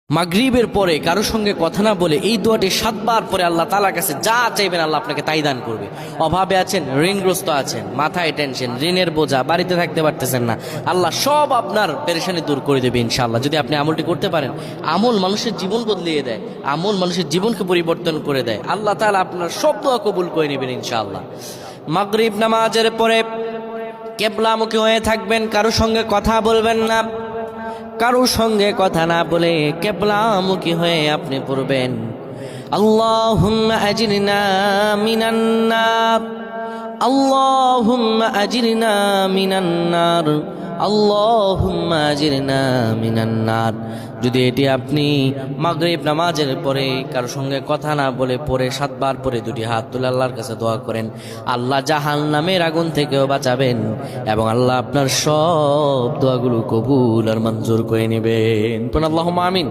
মাগরিবের পরে কারো সঙ্গে কথা না বলে এই দোয়াটি 7 বার পরে আল্লাহ তাআলার কাছে যা চাইবেন আল্লাহ আপনাকে তাই দান করবে। অভাবে আছেন, ঋণগ্রস্ত আছেন, মাথায় টেনশন, ঋণের বোঝা, বাড়িতে থাকতে পারতেছেন না, আল্লাহ সব আপনার পেরেশানি দূর করে দেবে ইনশাআল্লাহ। যদি আপনি আমলটি করতে পারেন, আমল মানুষের জীবন বদলিয়ে দেয়, আমল মানুষের জীবনকে পরিবর্তন করে দেয়। আল্লাহ তাআলা আপনার সব দোয়া কবুল করে নেবেন ইনশাআল্লাহ। মাগরিব নামাজের পরে কিবলামুখী হয়ে থাকবেন, কারো সঙ্গে কথা বলবেন না, কারো সঙ্গে কথা না বলে কিবলামুখী হয়ে আপনি পড়বেন আল্লাহুম্মা আজিরনা মিনান নার, আল্লাহুম্মা আজিরনা মিনান নার, আল্লাহুম্মা আজিরনা মিনান নার। যদি এটি আপনি মাগরিব নামাজের পরে কারো সঙ্গে কথা না বলে পড়ে 7 বার পরে দুটি হাত তুলে আল্লাহর কাছে দোয়া করেন, আল্লাহ জাহান্নামের আগুন থেকেও বাঁচাবেন এবং আল্লাহ আপনার সব দোয়াগুলো কবুল আর মঞ্জুর করে নেবেন। আল্লাহুম্মা আমিন।